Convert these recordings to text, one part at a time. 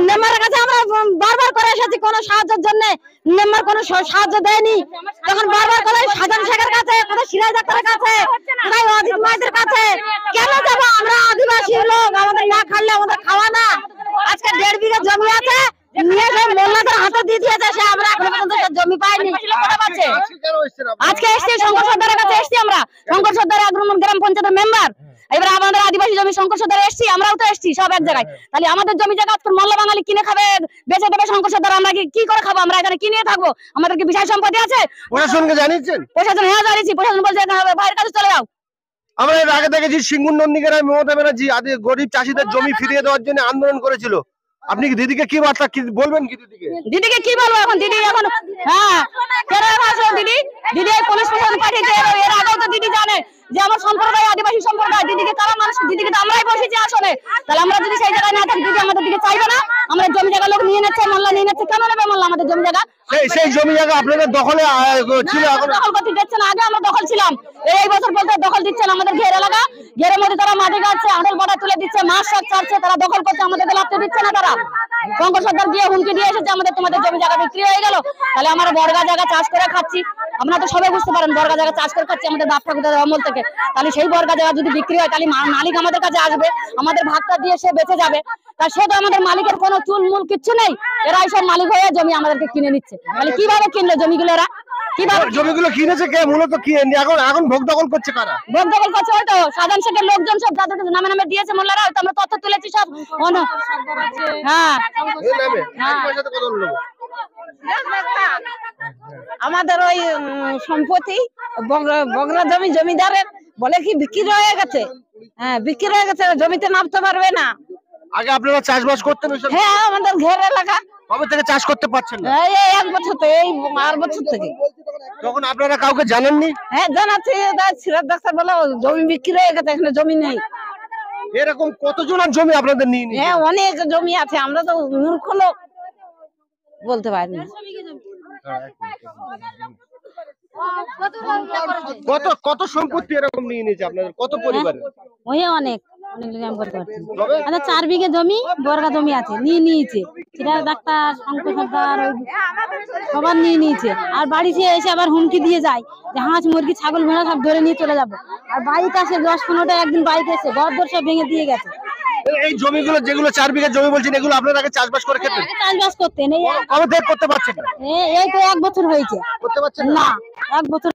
নেমারের কাছে আমরা বারবার করে এসেছি কোনো সাহায্যের জন্য, নেমার কোনো সাহায্য দেয়নি। তখন বারবার করে সাজান শেখের কাছে, কোথায় সিরাজ ডাক্তারের কাছে, কোথায় অজিত মাইদের কাছে। কেন যাবো? আমরা আদিবাসী লোক, আমাদের না খাইলে আমাদের খাওয়া না। আজকে 1.5 বিঘা জমি আছে, নিয়ে সে মোল্লাদের হাতে দিয়ে দিয়েছে, সে আমরা এখনো পর্যন্ত জমি পাইনি। আজকে এসছি শঙ্কর সর্দারের কাছে, এসছি আমরা শঙ্কর সর্দার আগ্রমন গ্রাম পঞ্চায়েতের মেম্বার। এবার আমাদের আদিবাসী জমি শঙ্কর সর্দার এসছি, আমরাও তো এসছি সব এক জায়গায়। তাহলে আমাদের জমি জায়গা আজকে মোল্লা বাঙালি কিনে খাবে, বেঁচে দেবে শঙ্কর সর্দার, আমরা কি করে খাবো? আমরা এখানে কি নিয়ে থাকবো? আমাদের কি বিষয় সম্পত্তি আছে? প্রশাসনকে জানিয়েছেন? প্রশাসন হ্যাঁ জানিয়েছি, প্রশাসন বলছে ভাইয়ের কাছে চলে যাও। আমরা এর আগে দেখেছি সিঙ্গুর নন্দীগ্রামে মমতা ব্যানার্জি গরিব চাষীদের জমি ফিরিয়ে দেওয়ার জন্য আন্দোলন করেছিল। আপনি কি দিদিকে কি বার্তা বলবেন? কি দিদিকে কি বলবো এখন? দিদি এখন হ্যাঁ দিদি এই পুলিশ প্রশাসন পাঠিয়েছে। এর আগেও তো দিদি জানে যে আমার সম্প্রদায় আদিবাসী সম্প্রদায়, দিদিকে কারা মানুষ, দিদিকে তো আমরাই বসেছি আসলে। তাহলে আমরা যদি সেই জায়গায় না থাকি, দিদি আমাদের দিকে চাইবে না? আমরা জমি জায়গা লোক নিয়ে নিচ্ছে, মোল্লা নিয়ে নিচ্ছে, কেন নেবে মোল্লা আমাদের জমি জায়গা? সেই জমি জায়গা আপনাদের দখলে ছিল? দখল করতে দিচ্ছে না, আগে আমরা দখল ছিলাম, এই বছর বলতে দখল দিচ্ছে না। আমাদের ঘের এলাকা, ঘেরের মধ্যে তারা মাটি কাটছে, আঁটল পাটা তুলে দিচ্ছে, মাছ শাক ছাড়ছে, তারা দখল করছে, আমাদেরকে লাভতে দিচ্ছে না। তারা শঙ্কর সর্দার গিয়ে হুমকি দিয়ে এসেছে আমাদের, তোমাদের জমি জায়গা বিক্রি হয়ে গেল। তাহলে আমরা বর্গা জায়গা চাষ করে খাচ্ছি, আপনারা তো সবাই বুঝতে পারেন, বর্গা জায়গা চাষ করে খাচ্ছি আমাদের বাপ ঠাকুরদাদের আমল থেকে। তাহলে সেই বর্গা জায়গা যদি বিক্রি হয়, তাহলে মালিক আমাদের কাছে আসবে, আমাদের ভাগটা দিয়ে সে বেঁচে যাবে। তা সে তো আমাদের মালিকের কোনো চুল মূল কিচ্ছু নেই, এরাই সব মালিক হয়ে জমি আমাদেরকে কিনে নিচ্ছে। তাহলে কিভাবে কিনলো জমিগুলো এরা? কিভাবে জমিগুলো কিনেছে কে? মূলত কি এখন ভোগ দখল করছে কারা? ভোগ দখল করছে হয়তো সাধারণ শেখের লোকজন, সব যাদের নামে নামে দিয়েছে মোল্লারা, হয়তো আমরা তথ্য তুলেছি সব। হ্যাঁ আমাদের ওই সম্পত্তি বগরা জমি জমিদারের বলে কি বিক্রি হয়ে গেছে। হ্যাঁ বিক্রি হয়ে গেছে, জমিতে নামতে পারবে না। আগে আপনারা চাষবাস করতেন? হ্যাঁ আমাদের ঘের এলাকা। কবে থেকে চাষ করতে পারছেন না? এই 1 বছর থেকে, এই 8 বছর থেকে। তখন আপনারা কাউকে জানাননি? হ্যাঁ জানাচ্ছি, সিরাজ ডাক্তার বলে জমি বিক্রি হয়ে গেছে, এখানে জমি নেই। এরকম কতজনের জমি আপনাদের নিয়ে নিয়েছে? হ্যাঁ অনেক জমি আছে, আমরা তো মূর্খ লোক, বলতে পারি না। কত সম্পত্তি এরকম নিয়ে নিয়েছে আপনাদের? কত পরিবারের? ওই অনেক আমি বলতে পারছি। 4 বিঘে জমি বর্গা জমি আছে, নিয়েছে সিরাজ ডাক্তার, শঙ্কর সর্দার, সবার নিয়ে নিয়েছে। আর বাড়ি এসে আবার হুমকি দিয়ে যায় যে হাঁস মুরগি ছাগল ভেড়া সব ধরে নিয়ে চলে যাবো। আর বাইক আসে 10-15টা, একদিন বাইক এসে ঘর দর সব ভেঙে দিয়ে গেছে। এই জমিগুলো যেগুলো 4 বিঘা জমি বলছেন, এগুলো আপনারা আগে চাষবাস করে খেতেন? চাষবাস করতেন। কবে থেকে করতে পারছেন না? এই তো 1 বছর হয়েছে করতে পারছেন না। 1 বছর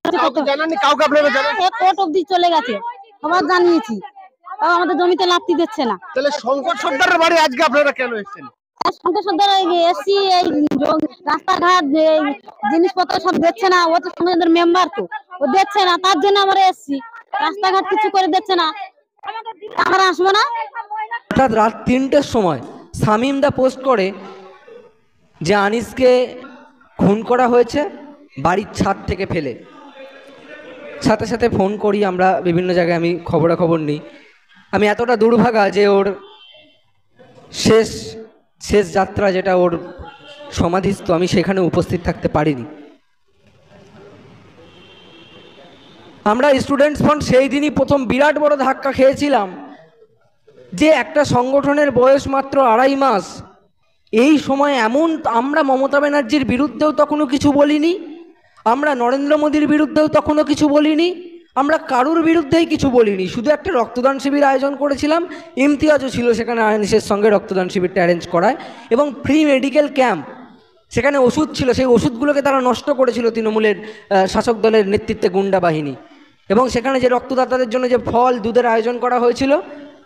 জানাননি কাউকে? আপনারা জানেন? কোর্ট অবধি চলে গেছে, সবার জানিয়েছি, তাও আমাদের জমিতে লাফতি দিচ্ছে না। তাহলে শঙ্কর সর্দারের বাড়ি আজকে আপনারা কেন এসেছেন? শঙ্কর সর্দার এসছি, এই রাস্তাঘাট জিনিসপত্র সব দিচ্ছে না, ও তো সমাজের মেম্বার, তো ও দিচ্ছে না, তার জন্য আমরা এসছি। রাস্তাঘাট কিছু করে দিচ্ছে না, আমরা আসবো না। অর্থাৎ রাত 3টের সময় শামীমদা পোস্ট করে যে আনিসকে খুন করা হয়েছে বাড়ির ছাদ থেকে ফেলে। সাথে সাথে ফোন করি আমরা বিভিন্ন জায়গায়, আমি খবরাখবর নিই। আমি এতটা দুর্ভাগা যে ওর শেষ যাত্রা, যেটা ওর সমাধিস্থ, আমি সেখানে উপস্থিত থাকতে পারিনি। আমরা স্টুডেন্টস ফ্রন্ট সেই দিনই প্রথম বিরাট বড় ধাক্কা খেয়েছিলাম যে একটা সংগঠনের বয়স মাত্র 2.5 মাস, এই সময় এমন। আমরা মমতা ব্যানার্জির বিরুদ্ধেও তখনও কিছু বলিনি, আমরা নরেন্দ্র মোদীর বিরুদ্ধেও তখনও কিছু বলিনি, আমরা কারুর বিরুদ্ধেই কিছু বলিনি। শুধু একটা রক্তদান শিবির আয়োজন করেছিলাম, ইমতিয়াজও ছিল সেখানে আনিসের সঙ্গে রক্তদান শিবিরটা অ্যারেঞ্জ করায়, এবং ফ্রি মেডিকেল ক্যাম্প, সেখানে ওষুধ ছিল, সেই ওষুধগুলোকে তারা নষ্ট করেছিল তৃণমূলের শাসক দলের নেতৃত্বে গুন্ডা বাহিনী। এবং সেখানে যে রক্তদাতাদের জন্য যে ফল দুধের আয়োজন করা হয়েছিল,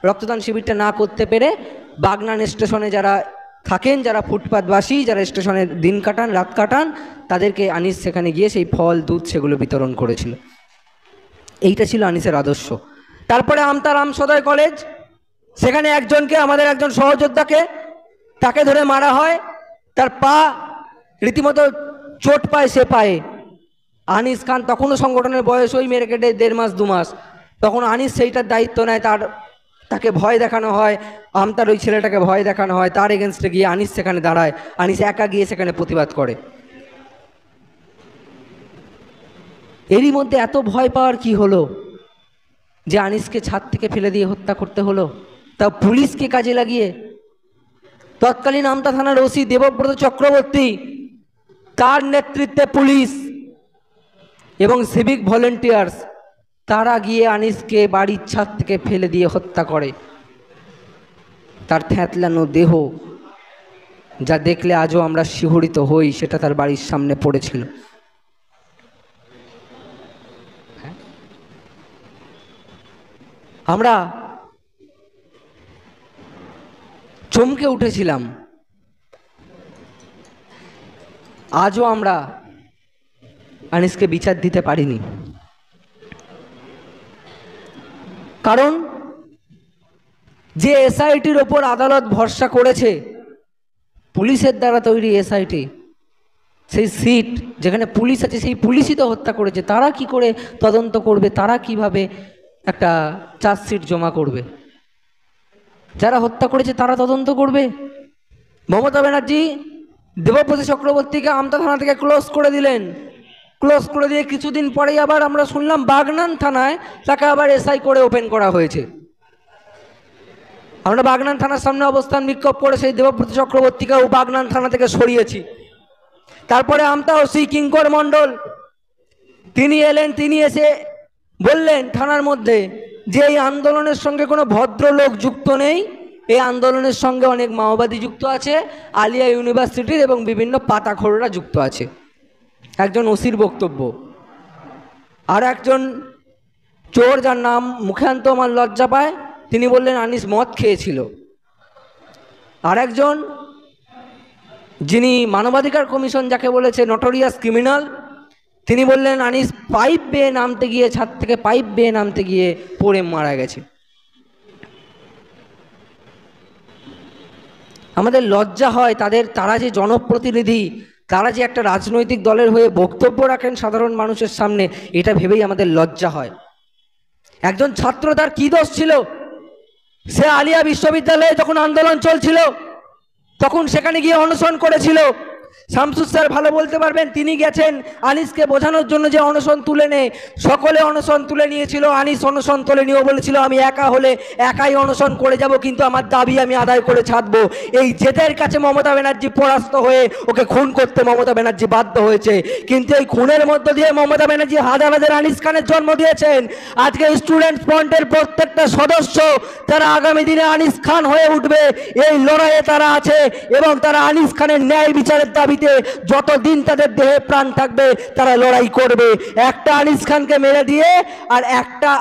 রক্তদান শিবিরটা না করতে পেরে বাগনান স্টেশনে যারা থাকেন, যারা ফুটপাতবাসী, যারা স্টেশনে দিন কাটান, রাত কাটান, তাদেরকে আনিস সেখানে গিয়ে সেই ফল দুধ সেগুলো বিতরণ করেছিল। এইটা ছিল আনিসের আদর্শ। তারপরে আমতারাম সদয় কলেজ, সেখানে একজনকে, আমাদের একজন সহযোদ্ধাকে, তাকে ধরে মারা হয়, তার পা রীতিমতো চোট পায় সে পায়ে। আনিস খান তখনও সংগঠনের বয়স ওই মেরে কেটে 1.5 মাস 2 মাস, তখন আনিস সেইটার দায়িত্ব নেয়। তাকে ভয় দেখানো হয়, আমতার ওই ছেলেটাকে ভয় দেখানো হয়, তার এগেনস্টে গিয়ে আনিস সেখানে দাঁড়ায়, আনিস একা গিয়ে সেখানে প্রতিবাদ করে। এরই মধ্যে এত ভয় পাওয়ার কি হলো যে আনিসকে ছাদ থেকে ফেলে দিয়ে হত্যা করতে হলো, তা পুলিশকে কাজে লাগিয়ে। তৎকালীন আমতা থানার ওসি দেবব্রত চক্রবর্তী, তার নেতৃত্বে পুলিশ এবং সিভিক ভলেন্টিয়ার্স তারা গিয়ে আনিসকে বাড়ির ছাদ থেকে ফেলে দিয়ে হত্যা করে। তার থ্যাতলানো দেহ যা দেখলে আজও আমরা শিহরিত হই, সেটা তার বাড়ির সামনে পড়েছিল। আমরা চমকে উঠেছিলাম। আজও আমরা আনিসকে বিচার দিতে পারিনি, কারণ যে এসআইটির ওপর আদালত ভরসা করেছে, পুলিশের দ্বারা তৈরি এসআইটি, সেই সিট যেখানে পুলিশ আছে সেই পুলিশই তো হত্যা করেছে। তারা কি করে তদন্ত করবে? তারা কিভাবে একটা চার্জশিট জমা করবে? যারা হত্যা করেছে তারা তদন্ত করবে। মমতা ব্যানার্জি দেবব্রত চক্রবর্তীকে আমতা থানা থেকে ক্লোজ করে দিলেন। ক্লোজ করে দিয়ে কিছুদিন পরেই আবার আমরা শুনলাম বাগনান থানায় তাকে আবার এসআই করে ওপেন করা হয়েছে। আমরা বাগনান থানার সামনে অবস্থান বিক্ষোভ করে সেই দেবব্রত চক্রবর্তীকেও বাগনান থানা থেকে সরিয়েছি। তারপরে আমতা ওসি কিঙ্কর মণ্ডল তিনি এলেন, তিনি এসে বললেন থানার মধ্যে যে এই আন্দোলনের সঙ্গে কোনো ভদ্রলোক যুক্ত নেই, এই আন্দোলনের সঙ্গে অনেক মাওবাদী যুক্ত আছে, আলিয়া ইউনিভার্সিটির এবং বিভিন্ন পাতাখোররা যুক্ত আছে। একজন ওসির বক্তব্য। আর একজন চোর, যার নাম মুখে আনতে আমার লজ্জা পায়, তিনি বললেন আনিস মদ খেয়েছিল। আর একজন যিনি মানবাধিকার কমিশন যাকে বলেছে নটোরিয়াস ক্রিমিনাল, তিনি বললেন আনিস পাইপ বেয়ে নামতে গিয়ে, ছাদ থেকে পাইপ বেয়ে নামতে গিয়ে পড়ে মারা গেছে। আমাদের লজ্জা হয় তারা যে জনপ্রতিনিধি, তারা যে একটা রাজনৈতিক দলের হয়ে বক্তব্য রাখেন সাধারণ মানুষের সামনে, এটা ভেবেই আমাদের লজ্জা হয়। একজন ছাত্র, তার কি দোষ ছিল? সে আলিয়া বিশ্ববিদ্যালয়ে যখন আন্দোলন চলছিল তখন সেখানে গিয়ে অনশন করেছিল। শামসুর স্যার ভালো বলতে পারবেন, তিনি গেছেন আনিসকে বোঝানোর জন্য যে অনশন তুলে নে। সকলে অনশন তুলে নিয়েছিল, আনিস অনশন তুলে নিয়েও বলেছিল আমি একা হলে একাই অনশন করে যাব, কিন্তু আমার দাবি আমি আদায় করে ছাড়বো। এই জেদের কাছে মমতা ব্যানার্জি পরাস্ত হয়ে ওকে খুন করতে মমতা ব্যানার্জি বাধ্য হয়েছে। কিন্তু এই খুনের মধ্য দিয়ে মমতা ব্যানার্জি হাজার হাজার আনিস খানের জন্ম দিয়েছেন। আজকে স্টুডেন্টস ফ্রন্টের প্রত্যেকটা সদস্য তারা আগামী দিনে আনিস খান হয়ে উঠবে, এই লড়াইয়ে তারা আছে এবং তারা আনিস খানের ন্যায় বিচারের দাবিতে যতদিন তাদের দেহে প্রাণ থাকবে তারা লড়াই করবে। একটা আনিস খানকে মেরে দিয়ে আর একটা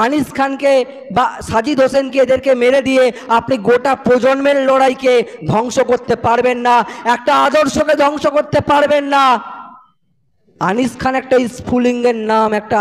আনিস খানকে বা সাজিদ হোসেনকে, এদেরকে মেরে দিয়ে আপনি গোটা প্রজন্মের লড়াইকে ধ্বংস করতে পারবেন না, একটা আদর্শকে ধ্বংস করতে পারবেন না। আনিস খান একটা স্ফুলিঙ্গের নাম, একটা